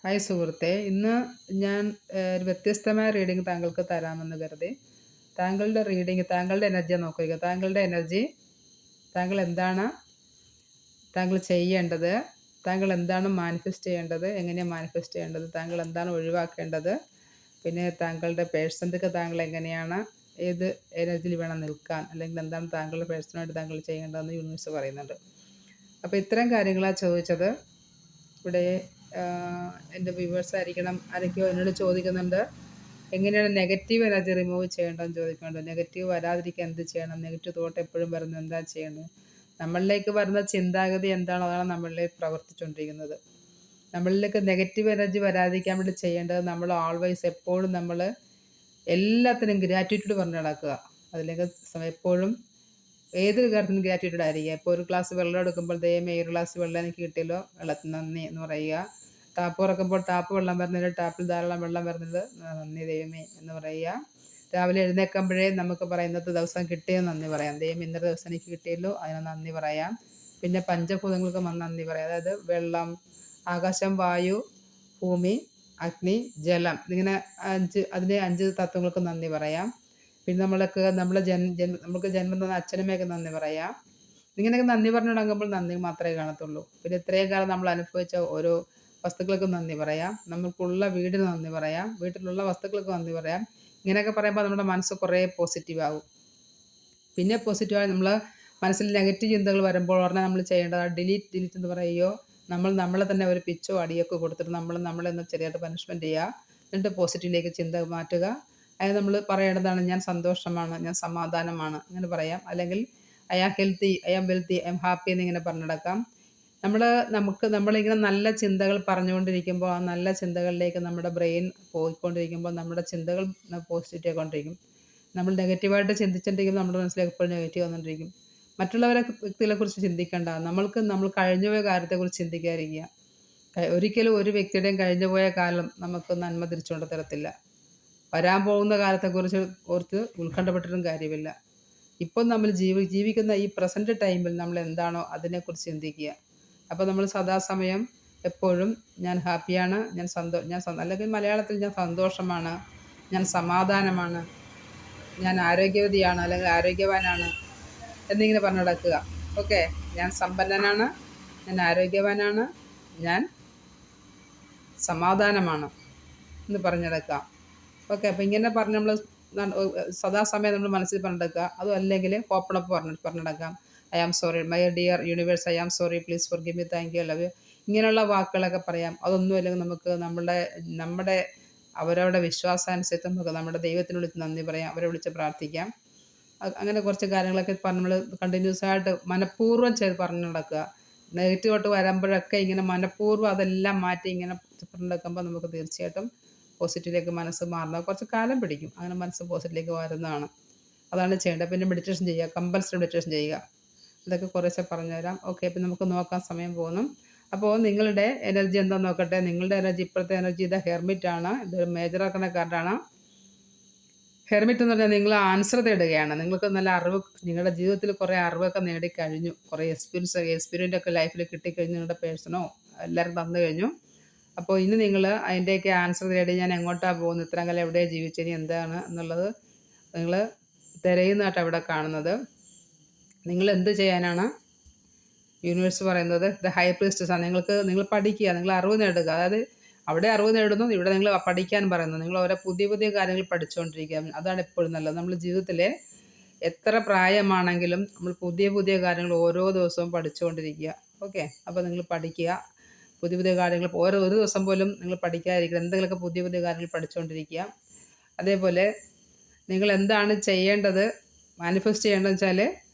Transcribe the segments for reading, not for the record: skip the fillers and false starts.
Hi സുഹൃത്തേ, ഇന്ന് ഞാൻ ഒരു വ്യത്യസ്തമായ റീഡിംഗ് താങ്കൾക്ക് തരാമെന്ന് കരുതി. താങ്കളുടെ എനർജിയെ നോക്കുക. താങ്കൾ എന്താണ് താങ്കൾ ചെയ്യേണ്ടത്, താങ്കൾ എന്താണ് മാനിഫെസ്റ്റ് ചെയ്യേണ്ടത്, എങ്ങനെയാണ് മാനിഫെസ്റ്റ് ചെയ്യേണ്ടത്, താങ്കൾ എന്താണ് ഒഴിവാക്കേണ്ടത്, പിന്നെ താങ്കളുടെ പേഴ്സൺക്ക് താങ്കൾ എങ്ങനെയാണ്, ഏത് എനർജിയിൽ വേണം നിൽക്കാൻ, അല്ലെങ്കിൽ എന്താണ് താങ്കളുടെ പേഴ്സണായിട്ട് താങ്കൾ ചെയ്യേണ്ടതെന്ന് യൂണിവേഴ്സ് പറയുന്നുണ്ട്. അപ്പോൾ ഇത്തരം കാര്യങ്ങളാണ് ചോദിച്ചത്. ഇവിടെ എൻ്റെ വ്യൂവേഴ്സ് ആയിരിക്കണം, ആരൊക്കെയോ എന്നോട് ചോദിക്കുന്നുണ്ട്, എങ്ങനെയാണ് നെഗറ്റീവ് എനർജി റിമൂവ് ചെയ്യേണ്ടതെന്ന് ചോദിക്കുന്നുണ്ട്. നെഗറ്റീവ് വരാതിരിക്കാൻ എന്ത് ചെയ്യണം, നെഗറ്റീവ് തോട്ട് എപ്പോഴും വരുന്നത് എന്താ ചെയ്യേണ്ടത്, നമ്മളിലേക്ക് വരുന്ന ചിന്താഗതി എന്താണോ അതാണ് നമ്മളിലേക്ക് പ്രവർത്തിച്ചുകൊണ്ടിരിക്കുന്നത്. നമ്മളിലേക്ക് നെഗറ്റീവ് എനർജി വരാതിരിക്കാൻ വേണ്ടി ചെയ്യേണ്ടത്, നമ്മൾ ഓൾവേസ് എപ്പോഴും നമ്മൾ എല്ലാത്തിനും ഗ്രാറ്റിറ്റ്യൂഡ് പറഞ്ഞു നടക്കുക. അതിലേക്ക് എപ്പോഴും ഏതൊരു കാര്യത്തിനും ഗ്രാറ്റിറ്റ്യൂഡ് ആയിരിക്കുക. ഇപ്പോൾ ഒരു ഗ്ലാസ് വെള്ളം എടുക്കുമ്പോൾ ദൈവമേ ഒരു ഗ്ലാസ് വെള്ളം എനിക്ക് കിട്ടിയല്ലോ, വെള്ളത്തിന് നന്ദി എന്ന് പറയുക. ടാപ്പ് തുറക്കുമ്പോൾ ടാപ്പ് വെള്ളം വരുന്നില്ല, ടാപ്പിൽ ധാരാളം വെള്ളം വരുന്നത് നന്ദി ദൈവമേ എന്ന് പറയുക. രാവിലെ എഴുന്നേൽക്കുമ്പോഴേ നമുക്ക് പറയാം ഇന്നത്തെ ദിവസം കിട്ടിയത് നന്ദി പറയാം. ദൈവം ഇന്നത്തെ ദിവസം എനിക്ക് കിട്ടിയല്ലോ, അതിന് നന്ദി പറയാം. പിന്നെ പഞ്ചഭൂതങ്ങൾക്ക് നന്ദി പറയാം. അതായത് വെള്ളം, ആകാശം, വായു, ഭൂമി, അഗ്നി, ജലം, ഇങ്ങനെ അതിൻ്റെ 5 തത്വങ്ങൾക്ക് നന്ദി പറയാം. പിന്നെ നമുക്ക് ജന്മം തന്ന അച്ഛനമ്മയൊക്കെ നന്ദി പറയാം. ഇങ്ങനെയൊക്കെ നന്ദി പറഞ്ഞു തുടങ്ങുമ്പോൾ നന്ദി മാത്രമേ കാണത്തുള്ളൂ. പിന്നെ ഇത്രയും കാലം നമ്മൾ അനുഭവിച്ച ഓരോ വസ്തുക്കൾക്ക് നന്ദി പറയാം, നമുക്കുള്ള വീടിന് നന്ദി പറയാം, വീട്ടിലുള്ള വസ്തുക്കൾക്ക് നന്ദി പറയാം. ഇങ്ങനെയൊക്കെ പറയുമ്പോൾ നമ്മുടെ മനസ്സ് കുറേ പോസിറ്റീവ് ആകും. പിന്നെ പോസിറ്റീവായി നമ്മൾ മനസ്സിൽ നെഗറ്റീവ് ചിന്തകൾ വരുമ്പോൾ ഉടനെ നമ്മൾ ചെയ്യേണ്ടത് ഡിലീറ്റ് എന്ന് പറയുകയോ, നമ്മളെ തന്നെ ഒരു പിച്ചോ അടിയൊക്കെ കൊടുത്തിട്ട് നമ്മളെന്ന് ചെറിയായിട്ട് പനിഷ്മെൻറ്റ് ചെയ്യുക. എന്നിട്ട് പോസിറ്റീവിലേക്ക് ചിന്ത മാറ്റുക. അത് നമ്മൾ പറയേണ്ടതാണ്, ഞാൻ സന്തോഷമാണ്, ഞാൻ സമാധാനമാണ്, അങ്ങനെ പറയാം. അല്ലെങ്കിൽ I am healthy, I am wealthy, I am happy എന്നിങ്ങനെ പറഞ്ഞു നടക്കാം. നമ്മളിങ്ങനെ നല്ല ചിന്തകൾ പറഞ്ഞുകൊണ്ടിരിക്കുമ്പോൾ ആ നല്ല ചിന്തകളിലേക്ക് നമ്മുടെ ബ്രെയിൻ പോയിക്കൊണ്ടിരിക്കുമ്പോൾ നമ്മുടെ ചിന്തകൾ പോസിറ്റീവ് ആയിക്കൊണ്ടിരിക്കും. നമ്മൾ നെഗറ്റീവായിട്ട് ചിന്തിച്ചുകൊണ്ടിരിക്കുമ്പോൾ നമ്മുടെ മനസ്സിലേക്ക് എപ്പോഴും നെഗറ്റീവ് വന്നുകൊണ്ടിരിക്കും. വ്യക്തികളെക്കുറിച്ച് ചിന്തിക്കേണ്ട, നമ്മൾ കഴിഞ്ഞുപോയ കാര്യത്തെക്കുറിച്ച് ചിന്തിക്കാതിരിക്കുക. ഒരിക്കലും ഒരു വ്യക്തിയുടെയും കഴിഞ്ഞുപോയ കാലം നമുക്ക് നന്മ തിരിച്ചുകൊണ്ട് തരത്തില്ല. വരാൻ പോകുന്ന കാലത്തെക്കുറിച്ച് ഓർത്ത് ഉത്കണ്ഠപ്പെട്ടിട്ടും കാര്യമില്ല. ഇപ്പം നമ്മൾ ജീവിക്കുന്ന ഈ പ്രസൻറ്റ് ടൈമിൽ നമ്മൾ എന്താണോ അതിനെക്കുറിച്ച് ചിന്തിക്കുക. അപ്പോൾ നമ്മൾ സദാസമയം എപ്പോഴും ഞാൻ ഹാപ്പിയാണ്, അല്ലെങ്കിൽ മലയാളത്തിൽ ഞാൻ സന്തോഷമാണ്, ഞാൻ സമാധാനമാണ്, ഞാൻ ആരോഗ്യവതിയാണ് അല്ലെങ്കിൽ ആരോഗ്യവാനാണ് എന്നിങ്ങനെ പറഞ്ഞു നടക്കുക. ഓക്കെ, ഞാൻ സമ്പന്നനാണ്, ഞാൻ ആരോഗ്യവാനാണ്, ഞാൻ സമാധാനമാണ് എന്ന് പറഞ്ഞു നടക്കാം. ഓക്കെ, അപ്പോൾ ഇങ്ങനെ പറഞ്ഞ് നമ്മൾ സദാസമയം നമ്മൾ മനസ്സിൽ പറഞ്ഞു നടക്കുക. അതും അല്ലെങ്കിൽ ഓപ്പണപ്പ് പറഞ്ഞു നടക്കാം. I am sorry my dear universe, I am sorry, please forgive me, thank you, love you, ഇങ്ങനെയുള്ള വാക്കുകളൊക്കെ പറയാം. അതൊന്നും അല്ലെങ്കിൽ നമുക്ക് നമ്മുടെ അവരവരുടെ വിശ്വാസാനുസരിച്ച് നമുക്ക് നമ്മുടെ ദൈവത്തിന് വിളിച്ച് നന്ദി പറയാം, അവരെ വിളിച്ച് പ്രാർത്ഥിക്കാം. അങ്ങനെ കുറച്ച് കാര്യങ്ങളൊക്കെ നമ്മൾ കണ്ടിന്യൂസ് ആയിട്ട് മനഃപൂർവ്വം ചെയ്ത് പറഞ്ഞു നടക്കുക. നെഗറ്റീവോട്ട് വരുമ്പോഴൊക്കെ ഇങ്ങനെ മനഃപൂർവ്വം അതെല്ലാം മാറ്റി ഇങ്ങനെ പറഞ്ഞു നടക്കുമ്പോൾ നമുക്ക് തീർച്ചയായിട്ടും പോസിറ്റീവിലേക്ക് മനസ്സ് മാറുന്നത് കുറച്ച് കാലം പിടിക്കും. അങ്ങനെ മനസ്സ് പോസിറ്റീവിലേക്ക് വരുന്നതാണ്. അതാണ് ചെയ്യേണ്ടത്. പിന്നെ മെഡിറ്റേഷൻ ചെയ്യുക, കമ്പൽസറി മെഡിറ്റേഷൻ ചെയ്യുക. ഇതൊക്കെ കുറേശ്ശെ പറഞ്ഞുതരാം. ഓക്കെ, അപ്പം നമുക്ക് നോക്കാൻ സമയം പോകുന്നു. അപ്പോൾ നിങ്ങളുടെ എനർജി എന്താണെന്ന് നോക്കട്ടെ. നിങ്ങളുടെ എനർജി, ഇപ്പോഴത്തെ എനർജി ഇത് ഹെർമിറ്റാണ്. ഇതൊരു മേജർ ആക്കുന്ന കാർഡാണ്. ഹെർമിറ്റ് എന്ന് പറഞ്ഞാൽ നിങ്ങൾ ആൻസർ തേടുകയാണ്. നിങ്ങൾക്ക് നല്ല അറിവ്, നിങ്ങളുടെ ജീവിതത്തിൽ കുറേ അറിവൊക്കെ നേടിക്കഴിഞ്ഞു, കുറേ എക്സ്പീരിയൻ്റ് ഒക്കെ ലൈഫിൽ കിട്ടിക്കഴിഞ്ഞു, നിങ്ങളുടെ പേഴ്സണോ എല്ലാവരും തന്നു കഴിഞ്ഞു. അപ്പോൾ ഇനി നിങ്ങൾ അതിൻ്റെയൊക്കെ ആൻസർ തേടി ഞാൻ എങ്ങോട്ടാണ് പോകുന്നത്, ഇത്രയും കാലം എവിടെയാണ് ജീവിച്ചത്, ഇനി എന്താണ് എന്നുള്ളത് നിങ്ങൾ തിരയുന്നതായിട്ട് അവിടെ കാണുന്നത്. നിങ്ങൾ എന്ത് ചെയ്യാനാണ് യൂണിവേഴ്സ് പറയുന്നത്? ദ ഹൈ പ്രീസ്റ്റസാണ്. നിങ്ങൾ പഠിക്കുക, നിങ്ങൾ അറിവ് നേടുക. അതായത് അവിടെ അറിവ് നേടുന്നു, ഇവിടെ നിങ്ങൾ പഠിക്കാൻ പറയുന്നു. നിങ്ങൾ ഓരോ പുതിയ കാര്യങ്ങൾ പഠിച്ചുകൊണ്ടിരിക്കുക. അതാണ് എപ്പോഴും നല്ലത്. നമ്മൾ ജീവിതത്തിൽ എത്ര പ്രായമാണെങ്കിലും നമ്മൾ പുതിയ കാര്യങ്ങൾ ഓരോ ദിവസവും പഠിച്ചുകൊണ്ടിരിക്കുക. ഓക്കെ, അപ്പോൾ നിങ്ങൾ പഠിക്കുക, പുതിയ കാര്യങ്ങൾ ഒരു ദിവസം പോലും നിങ്ങൾ പഠിക്കാതിരിക്കുക. എന്തെങ്കിലുമൊക്കെ പുതിയ കാര്യങ്ങൾ പഠിച്ചുകൊണ്ടിരിക്കുക. അതേപോലെ നിങ്ങൾ എന്താണ് ചെയ്യേണ്ടത്, മാനിഫെസ്റ്റ് ചെയ്യേണ്ടതെന്ന് വെച്ചാൽ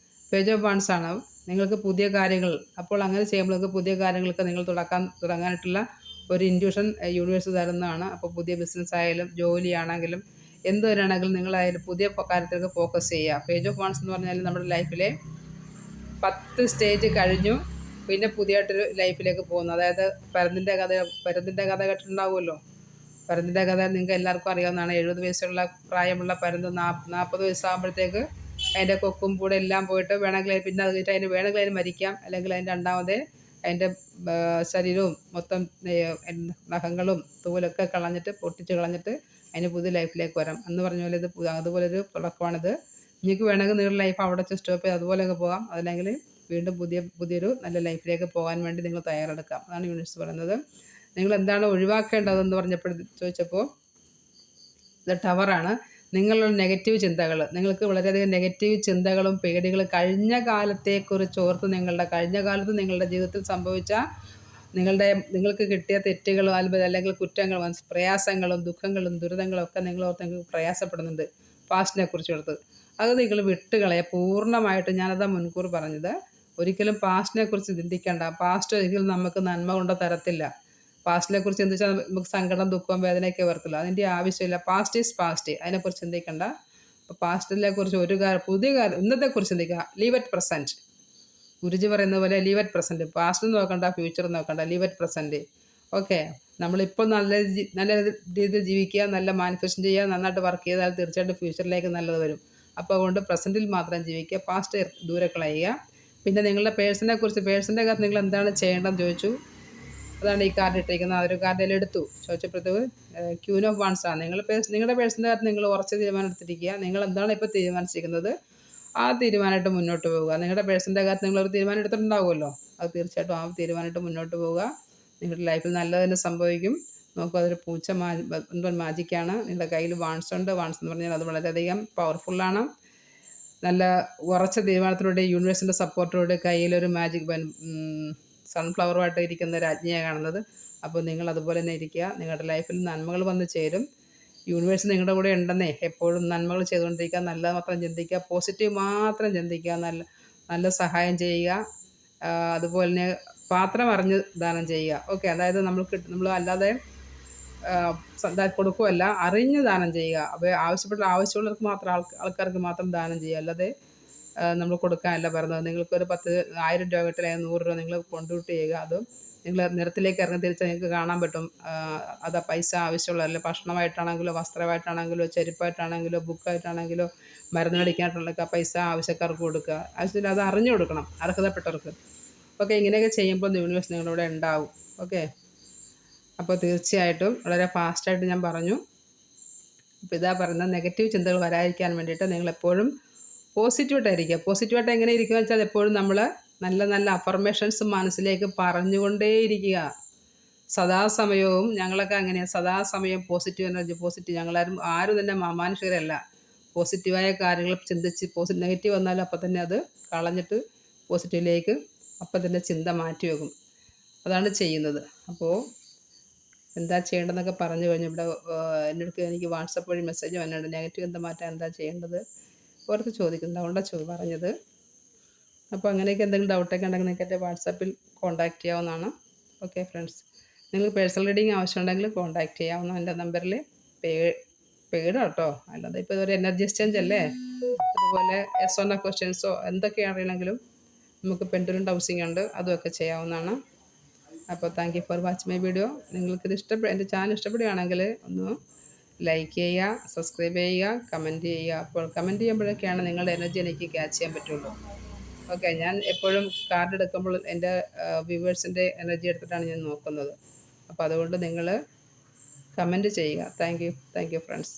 പേജ് ഓഫ് വൺസ് ആണ്. നിങ്ങൾക്ക് പുതിയ കാര്യങ്ങൾ, അപ്പോൾ അങ്ങനെ ചെയ്യുമ്പോഴൊക്കെ പുതിയ കാര്യങ്ങളൊക്കെ നിങ്ങൾ തുടങ്ങാനായിട്ടുള്ള ഒരു ഇൻറ്റ്യൂഷൻ യൂണിവേഴ്സ് തരുന്നതാണ്. അപ്പോൾ പുതിയ ബിസിനസ് ആയാലും ജോലിയാണെങ്കിലും എന്തുവരാണെങ്കിലും നിങ്ങൾ അതിൽ പുതിയ കാര്യത്തിലേക്ക് ഫോക്കസ് ചെയ്യുക. പേജ് ഓഫ് വൺസ് എന്ന് പറഞ്ഞാൽ നമ്മുടെ ലൈഫിലെ 10 സ്റ്റേജ് കഴിഞ്ഞു, പിന്നെ പുതിയതായിട്ടൊരു ലൈഫിലേക്ക് പോകുന്നു. അതായത് പരുന്തിൻ്റെ കഥ കേട്ടിട്ടുണ്ടാവുമല്ലോ. പരുന്തിൻ്റെ കഥ നിങ്ങൾക്ക് എല്ലാവർക്കും അറിയാവുന്നതാണ്. 70 വയസ്സുള്ള പ്രായമുള്ള പരുന്ത് 40 വയസ്സാകുമ്പോഴത്തേക്ക് അതിൻ്റെ കൊക്കും കൂടെ എല്ലാം പോയിട്ട് വേണമെങ്കിൽ പിന്നെ അത് കഴിഞ്ഞിട്ട് വേണമെങ്കിൽ അതിന് മരിക്കാം, അല്ലെങ്കിൽ അതിന് രണ്ടാമത് അതിൻ്റെ ശരീരവും മൊത്തം നഖങ്ങളും തോലൊക്കെ കളഞ്ഞിട്ട് പൊട്ടിച്ച് കളഞ്ഞിട്ട് അതിന് പുതിയ ലൈഫിലേക്ക് വരാം എന്ന് പറഞ്ഞ പോലെ ഇത് അതുപോലൊരു തുടക്കമാണിത്. നിങ്ങൾക്ക് വേണമെങ്കിൽ നിങ്ങളുടെ ലൈഫ് അവിടെ വെച്ച് സ്റ്റോപ്പ് ചെയ്ത് അതുപോലെയൊക്കെ പോകാം. അതല്ലെങ്കിൽ വീണ്ടും പുതിയൊരു നല്ല ലൈഫിലേക്ക് പോകാൻ വേണ്ടി നിങ്ങൾ തയ്യാറെടുക്കാം. അതാണ് യൂണിവേഴ്സ് പറയുന്നത്. നിങ്ങൾ എന്താണ് ഒഴിവാക്കേണ്ടതെന്ന് ചോദിച്ചപ്പോൾ ഇത് ടവറാണ്. നിങ്ങളുടെ നെഗറ്റീവ് ചിന്തകൾ, നിങ്ങൾക്ക് വളരെയധികം നെഗറ്റീവ് ചിന്തകളും പേടികളും കഴിഞ്ഞ കാലത്തെക്കുറിച്ച് ഓർത്ത് കഴിഞ്ഞ കാലത്ത് നിങ്ങളുടെ ജീവിതത്തിൽ സംഭവിച്ച നിങ്ങൾക്ക് കിട്ടിയ തെറ്റുകളും അല്ലെങ്കിൽ കുറ്റങ്ങളും പ്രയാസങ്ങളും ദുഃഖങ്ങളും ദുരിതങ്ങളും ഒക്കെ നിങ്ങളോർത്ത് നിങ്ങൾക്ക് പ്രയാസപ്പെടുന്നുണ്ട് പാസ്റ്റിനെ കുറിച്ച് ഓർത്ത്. അത് നിങ്ങൾ വിട്ടുകളയുക പൂർണ്ണമായിട്ട്. ഞാനതാ മുൻകൂർ പറഞ്ഞത്. ഒരിക്കലും പാസ്റ്റിനെ കുറിച്ച് ചിന്തിക്കേണ്ട. പാസ്റ്റ് ഒരിക്കലും നമുക്ക് നന്മ കൊണ്ട് തരത്തില്ല. പാസ്റ്റിനെ കുറിച്ച് ചിന്തിച്ചാൽ നമുക്ക് സങ്കടം ദുഃഖം വേദനയൊക്കെ വരത്തില്ല. അതിൻ്റെ ആവശ്യമില്ല. Past is past. അതിനെക്കുറിച്ച് ചിന്തിക്കേണ്ട. അപ്പോൾ പാസ്റ്റിനെ കുറിച്ച് പുതിയ കാലം ഇന്നത്തെക്കുറിച്ച് ചിന്തിക്കുക. Leave at present. ഗുരുജി പറയുന്ന പോലെ ലീവ് അറ്റ് പ്രസൻറ്റ്. പാസ്റ്റ് നോക്കണ്ട, ഫ്യൂച്ചർ നോക്കണ്ട, ലീവ് അറ്റ് പ്രസൻറ്റ്. ഓക്കെ, നമ്മളിപ്പോൾ നല്ല രീതിയിൽ ജീവിക്കുക, നല്ല മാനിഫെസ്റ്റേഷൻ ചെയ്യുക, നന്നായിട്ട് വർക്ക് ചെയ്താൽ തീർച്ചയായിട്ടും ഫ്യൂച്ചറിലേക്ക് നല്ലത് വരും. അപ്പോൾ അതുകൊണ്ട് പ്രസൻറ്റിൽ മാത്രം ജീവിക്കുക, പാസ്റ്റ് ദൂരെ കളയുക. പിന്നെ നിങ്ങളുടെ പേഴ്സണിനെ കുറിച്ച്, പേഴ്സണിൻ്റെ അകത്ത് നിങ്ങൾ എന്താണ് ചെയ്യേണ്ടതെന്ന് ചോദിച്ചു. അതാണ് ഈ കാർഡ് ഇട്ടിരിക്കുന്നത്. ആ ഒരു കാർഡിൽ എടുത്തു ചോദിച്ചപ്പോഴത്തേക്ക് ക്യൂൻ ഓഫ് വാൺസ് ആണ്. നിങ്ങളുടെ പേഴ്സണിൻ്റെ അകത്ത് നിങ്ങൾ ഉറച്ച തീരുമാനം എടുത്തിരിക്കുക. നിങ്ങൾ എന്താണ് ഇപ്പോൾ തീരുമാനിച്ചിരിക്കുന്നത് ആ തീരുമാനമായിട്ട് മുന്നോട്ട് പോവുക. നിങ്ങളുടെ പേഴ്സണിൻ്റെ അകത്ത് നിങ്ങളൊരു തീരുമാനം എടുത്തിട്ടുണ്ടാവുമല്ലോ, അത് തീർച്ചയായിട്ടും ആ തീരുമാനമായിട്ട് മുന്നോട്ട് പോവുക. നിങ്ങളുടെ ലൈഫിൽ നല്ലത് തന്നെ സംഭവിക്കും. നോക്കൂ, അതൊരു മാജിക്കാണ്. നിങ്ങളുടെ കയ്യിൽ വാൺസ് ഉണ്ട്. വാൺസ് എന്ന് പറഞ്ഞാൽ അത് വളരെയധികം പവർഫുള്ളാണ്. നല്ല ഉറച്ച തീരുമാനത്തിലൂടെ യൂണിവേഴ്സിൻ്റെ സപ്പോർട്ടോടെ കയ്യിലൊരു മാജിക് സൺഫ്ലവറുമായിട്ട് ഇരിക്കുന്ന രാജ്ഞിയാണ് കാണുന്നത്. അപ്പോൾ നിങ്ങൾ അതുപോലെ തന്നെ ഇരിക്കുക. നിങ്ങളുടെ ലൈഫിൽ നന്മകൾ വന്ന് ചേരും. യൂണിവേഴ്സ് നിങ്ങളുടെ കൂടെ ഉണ്ടെന്നേ. എപ്പോഴും നന്മകൾ ചെയ്തുകൊണ്ടിരിക്കുക, നല്ല മാത്രം ചിന്തിക്കുക, പോസിറ്റീവ് മാത്രം ചിന്തിക്കുക, നല്ല സഹായം ചെയ്യുക. അതുപോലെ തന്നെ പാത്രം അറിഞ്ഞ് ദാനം ചെയ്യുക. ഓക്കെ, അതായത് നമ്മൾ അല്ലാതെ കൊടുക്കുകയല്ല, അറിഞ്ഞ് ദാനം ചെയ്യുക. അപ്പോൾ ആവശ്യമുള്ളവർക്ക് മാത്രം ആൾക്കാർക്ക് മാത്രം ദാനം ചെയ്യുക. അല്ലാതെ നമ്മൾ കൊടുക്കാനല്ല പറയുന്നത്. നിങ്ങൾക്കൊരു 10,000 രൂപ കിട്ടില്ല, 100 രൂപ നിങ്ങൾ കോൺട്രിബ്യൂട്ട് ചെയ്യുക. അതും നിങ്ങൾ നിരത്തിലേക്ക് ഇറങ്ങി തിരിച്ചാൽ നിങ്ങൾക്ക് കാണാൻ പറ്റും. അത് പൈസ ആവശ്യമുള്ളതല്ല. ഭക്ഷണമായിട്ടാണെങ്കിലോ വസ്ത്രമായിട്ടാണെങ്കിലോ ചെരുപ്പായിട്ടാണെങ്കിലോ ബുക്കായിട്ടാണെങ്കിലോ മരുന്ന് മേടിക്കാനായിട്ടുള്ള പൈസ ആവശ്യക്കാർക്ക് കൊടുക്കുക. ആവശ്യമില്ല, അത് അറിഞ്ഞു കൊടുക്കണം അർഹതപ്പെട്ടവർക്ക്. ഓക്കെ, ഇങ്ങനെയൊക്കെ ചെയ്യുമ്പോൾ യൂണിവേഴ്സ് നിങ്ങളുടെ ഉണ്ടാവും. ഓക്കെ, അപ്പോൾ തീർച്ചയായിട്ടും വളരെ ഫാസ്റ്റായിട്ട് ഞാൻ പറഞ്ഞു. അപ്പോൾ ഇതാ പറയുന്നത്, നെഗറ്റീവ് ചിന്തകൾ വരാതിരിക്കാൻ വേണ്ടിയിട്ട് നിങ്ങളെപ്പോഴും പോസിറ്റീവായിട്ടായിരിക്കുക. പോസിറ്റീവായിട്ട് എങ്ങനെ ഇരിക്കുക വെച്ചാൽ എപ്പോഴും നമ്മൾ നല്ല നല്ല അഫർമേഷൻസ് മനസ്സിലേക്ക് പറഞ്ഞുകൊണ്ടേയിരിക്കുക സദാസമയവും. ഞങ്ങളൊക്കെ അങ്ങനെയാണ്, സദാസമയം പോസിറ്റീവ് എനർജി, പോസിറ്റീവ്. ആരും തന്നെ മാനുഷികരല്ല. പോസിറ്റീവായ കാര്യങ്ങൾ ചിന്തിച്ച് നെഗറ്റീവ് വന്നാലും അപ്പം തന്നെ അത് കളഞ്ഞിട്ട് പോസിറ്റീവിലേക്ക് അപ്പം തന്നെ ചിന്ത മാറ്റി വെക്കും. അതാണ് ചെയ്യുന്നത്. അപ്പോൾ എന്താ ചെയ്യേണ്ടതെന്നൊക്കെ പറഞ്ഞു കഴിഞ്ഞു. ഇവിടെ എനിക്ക് വാട്സപ്പ് വഴി മെസ്സേജ് വന്നിട്ടുണ്ട്. നെഗറ്റീവ് എന്താ മാറ്റാൻ എന്താ ചെയ്യേണ്ടത് ഓർത്ത് ചോദിക്കുന്നത്. അതുകൊണ്ടാണ് പറഞ്ഞത്. അപ്പോൾ അങ്ങനെയൊക്കെ എന്തെങ്കിലും ഡൗട്ടൊക്കെ ഉണ്ടെങ്കിൽ നിങ്ങൾക്ക് എൻ്റെ വാട്സാപ്പിൽ കോൺടാക്റ്റ് ചെയ്യാവുന്നതാണ്. ഓക്കെ ഫ്രണ്ട്സ്, നിങ്ങൾക്ക് പേഴ്സണൽ റീഡിങ് ആവശ്യമുണ്ടെങ്കിൽ കോൺടാക്റ്റ് ചെയ്യാവുന്ന എൻ്റെ നമ്പറിൽ. പേടാ കേട്ടോ, അല്ലാതെ ഇപ്പോൾ ഇതൊരു എനർജി എക്സ്ചേഞ്ച് അല്ലേ. അതുപോലെ എസ് ക്വസ്റ്റ്യൻസോ എന്തൊക്കെ അറിയണമെങ്കിലും നമുക്ക് പെൻഡുലം ഡൗസിങ് ഉണ്ട്, അതുമൊക്കെ ചെയ്യാവുന്നതാണ്. അപ്പോൾ thank you for watch my video. നിങ്ങൾക്കിത് എൻ്റെ ചാനൽ ഇഷ്ടപ്പെടുകയാണെങ്കിൽ ഒന്ന് ലൈക്ക് ചെയ്യുക, സബ്സ്ക്രൈബ് ചെയ്യുക, കമൻറ്റ് ചെയ്യുക. അപ്പോൾ കമൻറ്റ് ചെയ്യുമ്പോഴൊക്കെയാണ് നിങ്ങളുടെ എനർജി എനിക്ക് ക്യാച്ച് ചെയ്യാൻ പറ്റുള്ളൂ. ഓക്കെ, ഞാൻ എപ്പോഴും കാർഡ് എടുക്കുമ്പോൾ എൻ്റെ വ്യൂവേഴ്സിൻ്റെ എനർജി എടുത്തിട്ടാണ് ഞാൻ നോക്കുന്നത്. അപ്പോൾ അതുകൊണ്ട് നിങ്ങൾ കമൻറ്റ് ചെയ്യുക. Thank you friends.